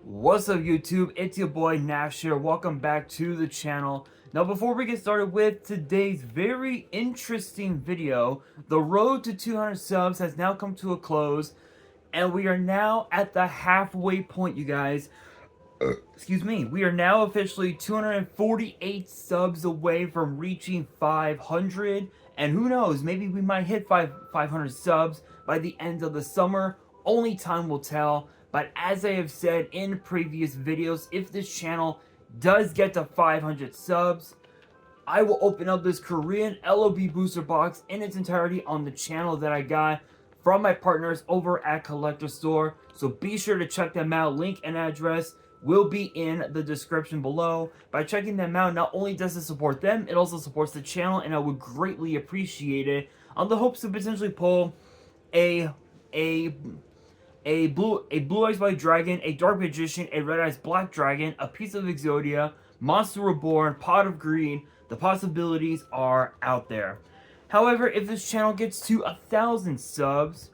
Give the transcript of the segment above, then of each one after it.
What's up YouTube, it's your boy Nash here, welcome back to the channel. Now before we get started with today's very interesting video, the road to 200 subs has now come to a close, and we are now at the halfway point, you guys. Excuse me, we are now officially 248 subs away from reaching 500, and who knows, maybe we might hit 500 subs by the end of the summer. Only time will tell. But as I have said in previous videos, if this channel does get to 500 subs, I will open up this Korean LOB booster box in its entirety on the channel that I got from my partners over at Collector Store. So be sure to check them out. Link and address will be in the description below. By checking them out, not only does it support them, it also supports the channel, and I would greatly appreciate it, on the hopes to potentially pull a blue eyes white dragon, a dark magician, a red eyes black dragon, a piece of Exodia, monster reborn, pot of green. The possibilities are out there. However, if this channel gets to 1,000 subs,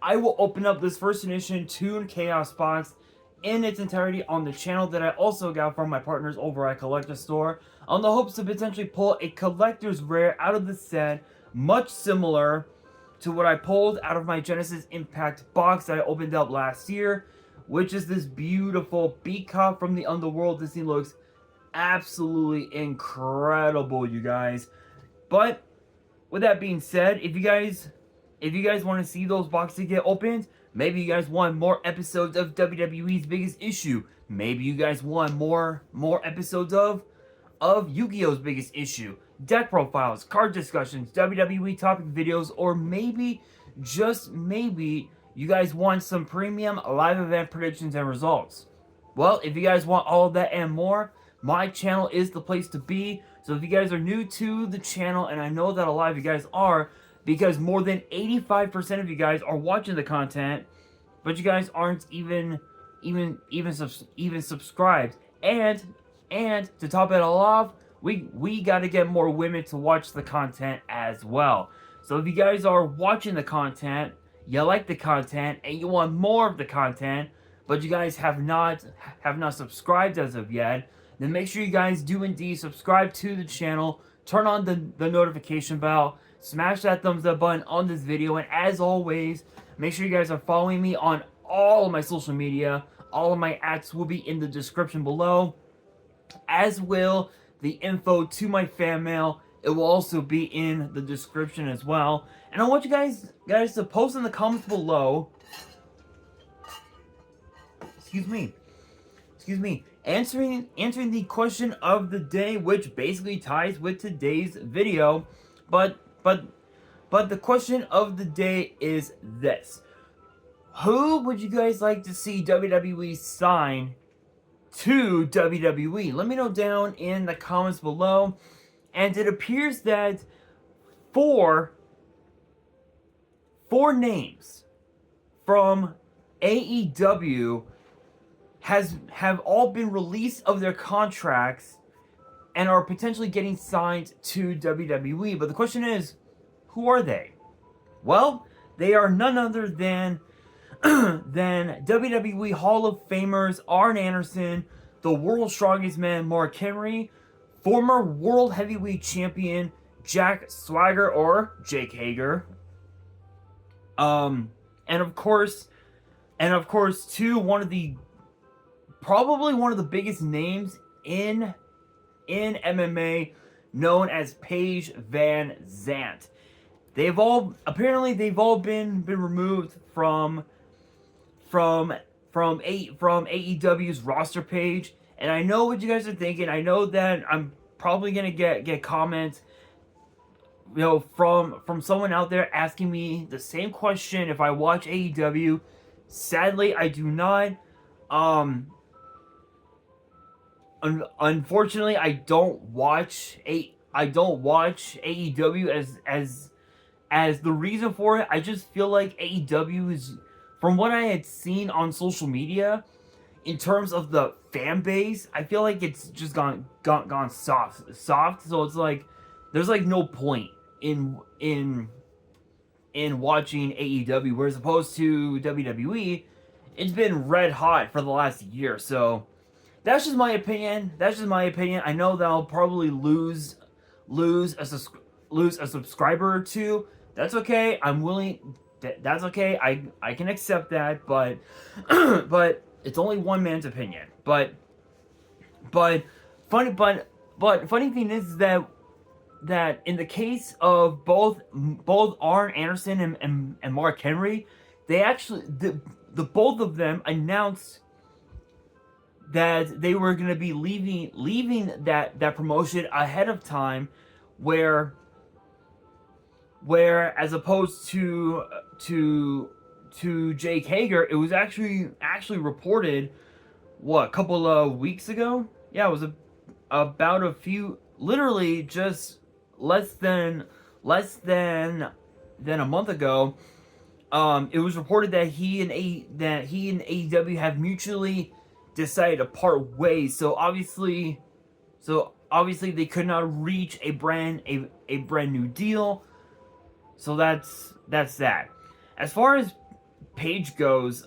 I will open up this first edition Toon Chaos box in its entirety on the channel that I also got from my partners over at Collector Store, on the hopes to potentially pull a collector's rare out of the set, much similar to what I pulled out of my Genesis Impact box that I opened up last year, which is this beautiful Beacon from the Underworld. This thing looks absolutely incredible, you guys. But with that being said, if you guys want to see those boxes get opened, maybe you guys want more episodes of WWE's Biggest Issue, maybe you guys want more episodes of Yu-Gi-Oh's Biggest Issue, deck profiles, card discussions, WWE topic videos, or maybe, just maybe, you guys want some premium live event predictions and results. Well, if you guys want all of that and more, my channel is the place to be. So if you guys are new to the channel, and I know that a lot of you guys are, because more than 85% of you guys are watching the content, but you guys aren't even subscribed. And to top it all off, we got to get more women to watch the content as well. So if you guys are watching the content, you like the content, and you want more of the content, but you guys have not subscribed as of yet, then make sure you guys do indeed subscribe to the channel, turn on the notification bell, smash that thumbs up button on this video, and as always, make sure you guys are following me on all of my social media. All of my ads will be in the description below, as will the info to my fan mail. It will also be in the description as well. And I want you guys to post in the comments below. Excuse me. Answering the question of the day, which basically ties with today's video. But the question of the day is this: who would you guys like to see WWE sign to WWE? Let me know down in the comments below. And it appears that four names from AEW have all been released of their contracts and are potentially getting signed to WWE. But the question is, who are they? Well, they are none other than WWE Hall of Famers Arn Anderson, the World's Strongest Man Mark Henry, former World Heavyweight Champion Jack Swagger or Jake Hager, and of course, probably one of the biggest names in MMA, known as Paige Van Zant. They've all been removed from AEW's roster page, and I know what you guys are thinking. I know that I'm probably gonna get comments, from someone out there asking me the same question if I watch AEW. Sadly, I do not. Unfortunately, I don't watch AEW as the reason for it. I just feel like AEW is, from what I had seen on social media, in terms of the fan base, I feel like it's just gone soft. So it's like there's like no point in watching AEW, whereas opposed to WWE, it's been red hot for the last year. So that's just my opinion. That's just my opinion. I know that I'll probably lose a lose a subscriber or two. That's okay. I'm willing. That's okay. I can accept that. But but it's only one man's opinion. But funny but funny thing is that in the case of both Arn Anderson and Mark Henry, they actually the both of them announced that they were going to be leaving that promotion ahead of time, where as opposed to Jake Hager, it was actually reported what, a couple of weeks ago. Yeah, it was about a few, literally just less than a month ago. It was reported that he and AEW have mutually decided to part ways. So obviously they could not reach a brand new deal. So that's that. As far as Paige goes,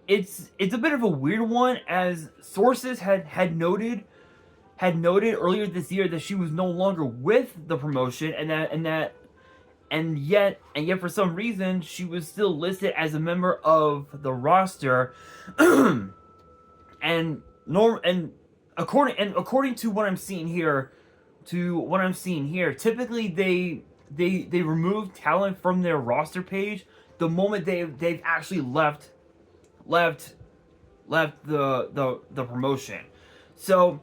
it's a bit of a weird one, as sources had noted earlier this year that she was no longer with the promotion, and yet for some reason she was still listed as a member of the roster. and according to what I'm seeing here, typically they remove talent from their roster page the moment they've actually left the promotion. So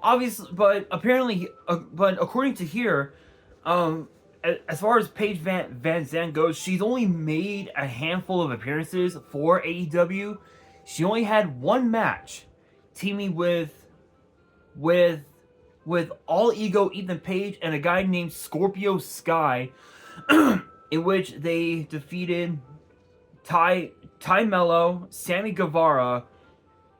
obviously, but apparently, but according to here, as far as Paige Van Zandt goes, she's only made a handful of appearances for AEW. She only had one match teaming with All Ego Ethan Page and a guy named Scorpio Sky, in which they defeated Ty Mello, Sammy Guevara,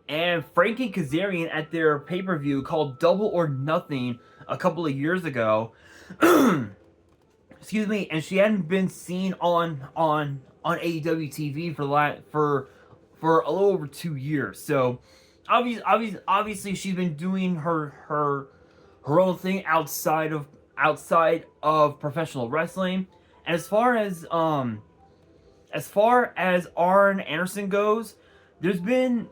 and Frankie Kazarian at their pay-per-view called Double or Nothing a couple of years ago. Excuse me, and she hadn't been seen on AEW TV for a little over 2 years. So obviously she's been doing her own thing outside of professional wrestling. And as far as Arn Anderson goes, there's been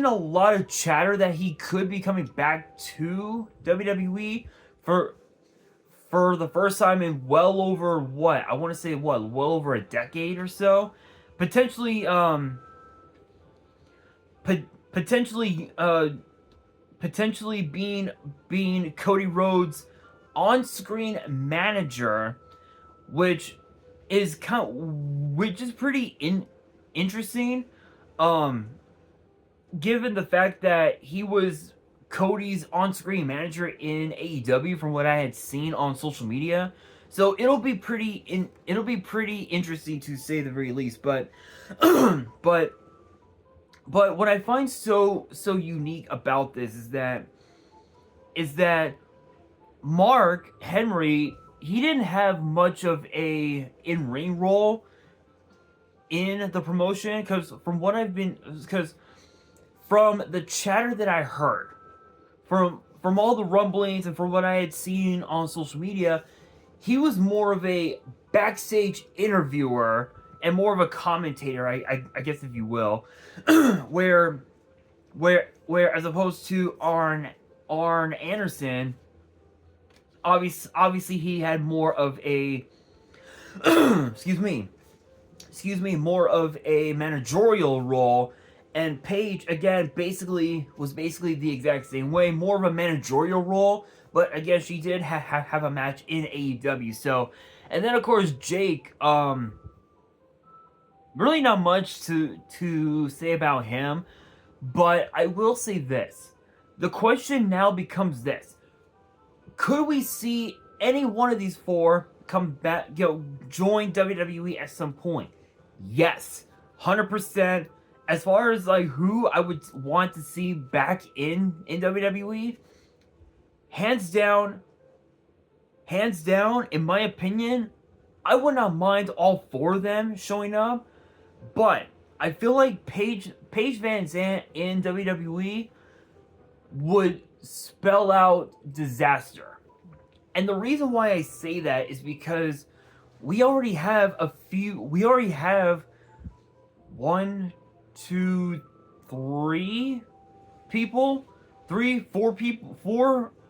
a lot of chatter that he could be coming back to WWE for the first time in well over well over a decade or so, potentially being Cody Rhodes' on-screen manager, which is pretty interesting, given the fact that he was Cody's on-screen manager in AEW from what I had seen on social media. So it'll be pretty interesting to say the very least. But but what I find so unique about this is that Mark Henry, he didn't have much of a in-ring role in the promotion, because from the chatter that I heard, from all the rumblings and from what I had seen on social media, he was more of a backstage interviewer and more of a commentator, I guess, if you will, where as opposed to Arn Anderson, obviously he had more of a excuse me, more of a managerial role. And Paige, again, was basically the exact same way, more of a managerial role. But again, she did have a match in AEW. So, and then of course Jake, really not much to say about him. But I will say this: the question now becomes this: could we see any one of these four come back, join WWE at some point? Yes, 100%. As far as like who I would want to see back in WWE, hands down, in my opinion, I would not mind all four of them showing up. But I feel like Paige Van Zandt in WWE would spell out disaster. And the reason why I say that is because we already have one, two, three people, I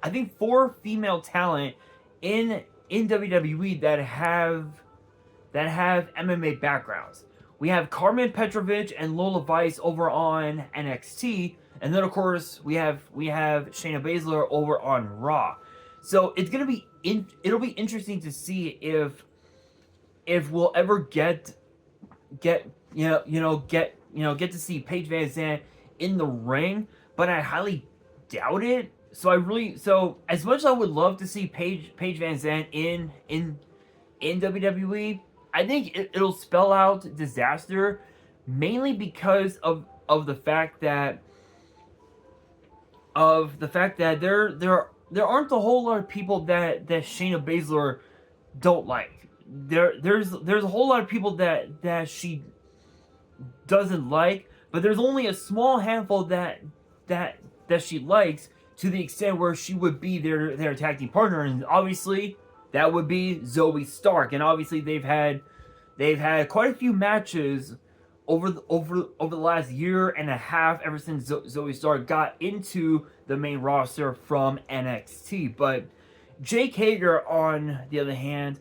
think four female talent in WWE that have MMA backgrounds. We have Carmen Petrovic and Lola Vice over on NXT, and then of course we have Shayna Baszler over on Raw. So it'll be interesting to see if we'll ever get get to see Paige Van Zandt in the ring, but I highly doubt it. So as much as I would love to see Paige Van Zandt in WWE, I think it'll spell out disaster, mainly because of the fact that there aren't a whole lot of people that Shayna Baszler don't like. There's a whole lot of people that she doesn't like, but there's only a small handful that she likes, to the extent where she would be their tag team partner, and obviously that would be Zoe Stark. And obviously they've had quite a few matches over the last year and a half, ever since Zoe Stark got into the main roster from NXT. But Jake Hager, on the other hand,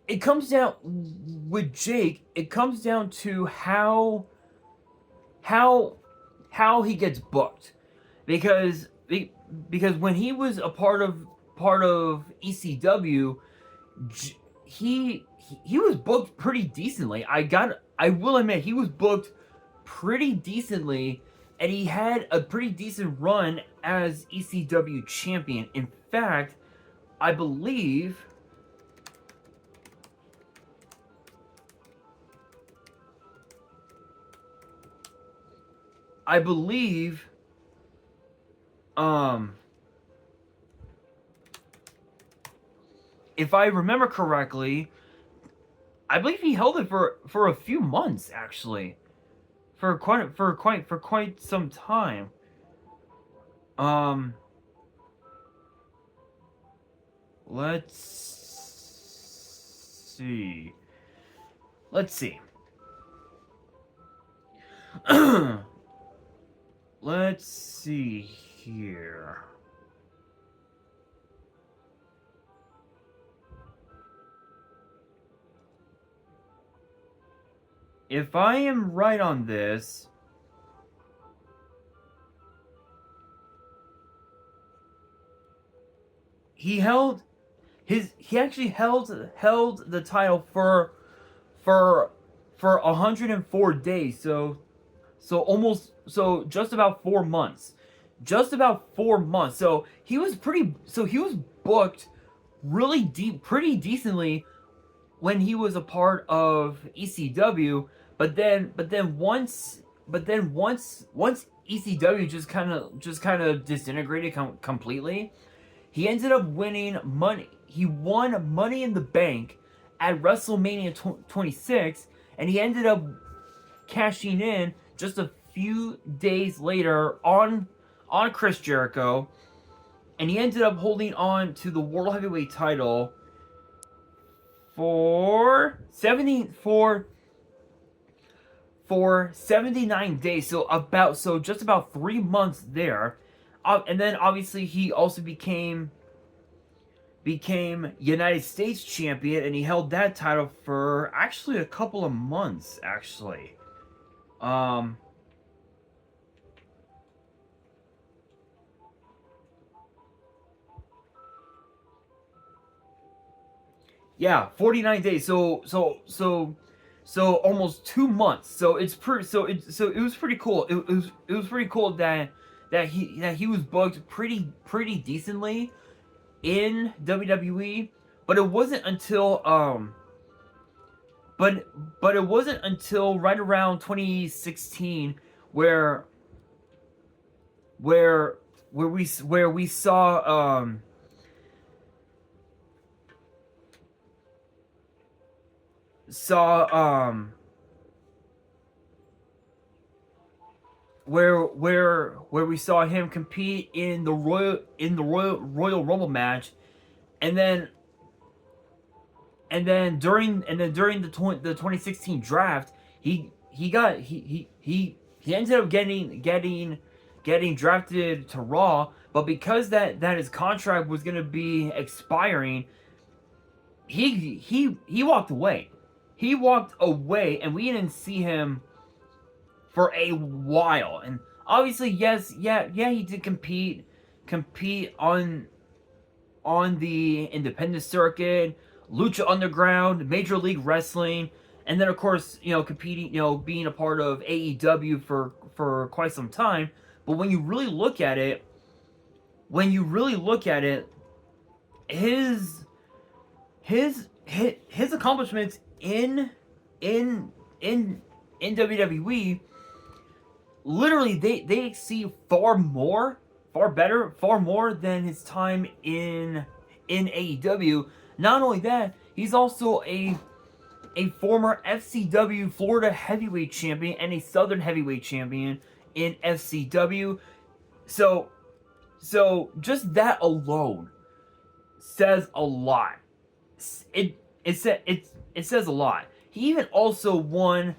it comes down to how he gets booked, because when he was a part of ECW, he was booked pretty decently. I will admit, he was booked pretty decently, and he had a pretty decent run as ECW champion. In fact, I believe if I remember correctly, I believe he held it for a few months, actually, for quite some time. Let's see. Let's see here. If I am right on this, he actually held the title for 104 days. So just about 4 months. So he was booked pretty decently when he was a part of ECW, but then once ECW just kind of disintegrated completely, he ended up winning money. He won Money in the Bank at WrestleMania 26, and he ended up cashing in just a few days later on Chris Jericho, and he ended up holding on to the World Heavyweight title for 79 days, so just about 3 months there. And then obviously he also became United States champion, and he held that title for actually a couple of months, actually. Yeah, 49 days. So almost 2 months. So it was pretty cool. It was pretty cool that he was booked pretty decently in WWE, but it wasn't until right around 2016 where we saw where we saw him compete in the Royal Rumble match, and then during the 2016 draft, he ended up getting drafted to Raw, but because that his contract was gonna be expiring, he walked away. He walked away, and we didn't see him for a while. And obviously, yes, he did compete on the independent circuit, Lucha Underground, Major League Wrestling, and then of course, competing, being a part of AEW for quite some time. But when you really look at it, his accomplishments in WWE, literally they exceed far more than his time in AEW. Not only that, he's also a former FCW Florida Heavyweight Champion and a Southern Heavyweight Champion in FCW. So just that alone says a lot. It says a lot. He even also won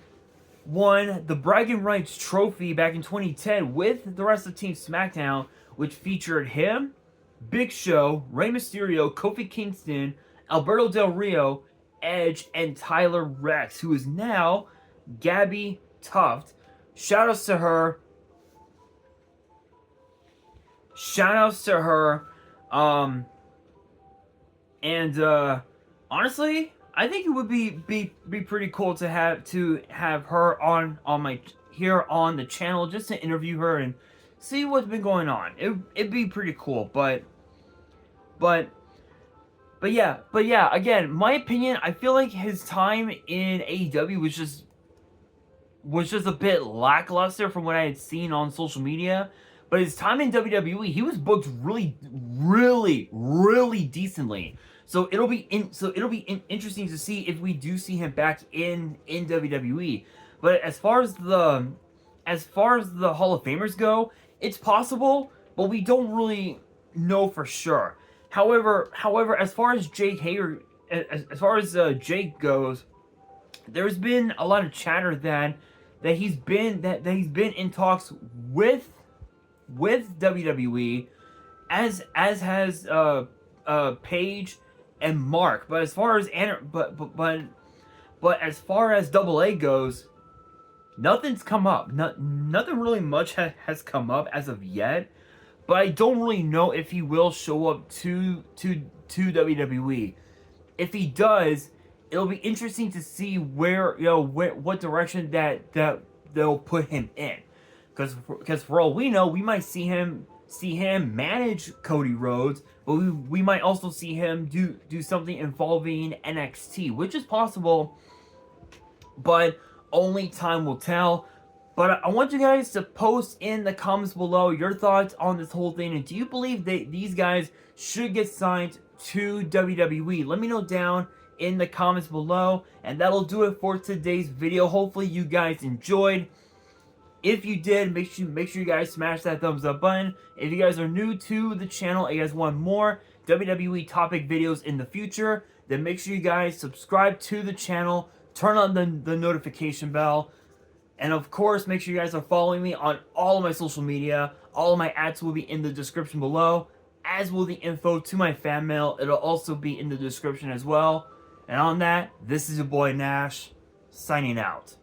the Bragging Rights Trophy back in 2010 with the rest of Team SmackDown, which featured him, Big Show, Rey Mysterio, Kofi Kingston, Alberto Del Rio, Edge, and Tyler Rex, who is now Gabby Tuft. Shoutouts to her. Honestly, I think it would be pretty cool to have her on my here on the channel, just to interview her and see what's been going on. It'd be pretty cool, but yeah. Again, my opinion, I feel like his time in AEW was just a bit lackluster from what I had seen on social media. But his time in WWE, he was booked really decently. So it'll be interesting to see if we do see him back in WWE. But as far as the Hall of Famers go, it's possible, but we don't really know for sure. However, as far as Jake Hager, as far as Jake goes, there's been a lot of chatter that he's been in talks with WWE, as has Paige and Mark. But as far as as far as AA goes, nothing's come up. Nothing really much has come up as of yet. But I don't really know if he will show up to WWE. If he does, it'll be interesting to see what direction that they'll put him in. Because for all we know, we might see him manage Cody Rhodes, but we might also see him do something involving NXT, which is possible, but only time will tell. But I want you guys to post in the comments below your thoughts on this whole thing, and do you believe that these guys should get signed to WWE? Let me know down in the comments below, and that'll do it for today's video. Hopefully you guys enjoyed. If you did, make sure you guys smash that thumbs up button. If you guys are new to the channel and you guys want more WWE topic videos in the future, then make sure you guys subscribe to the channel, turn on the notification bell, and of course, make sure you guys are following me on all of my social media. All of my ads will be in the description below, as will the info to my fan mail. It'll also be in the description as well. And on that, this is your boy Nash, signing out.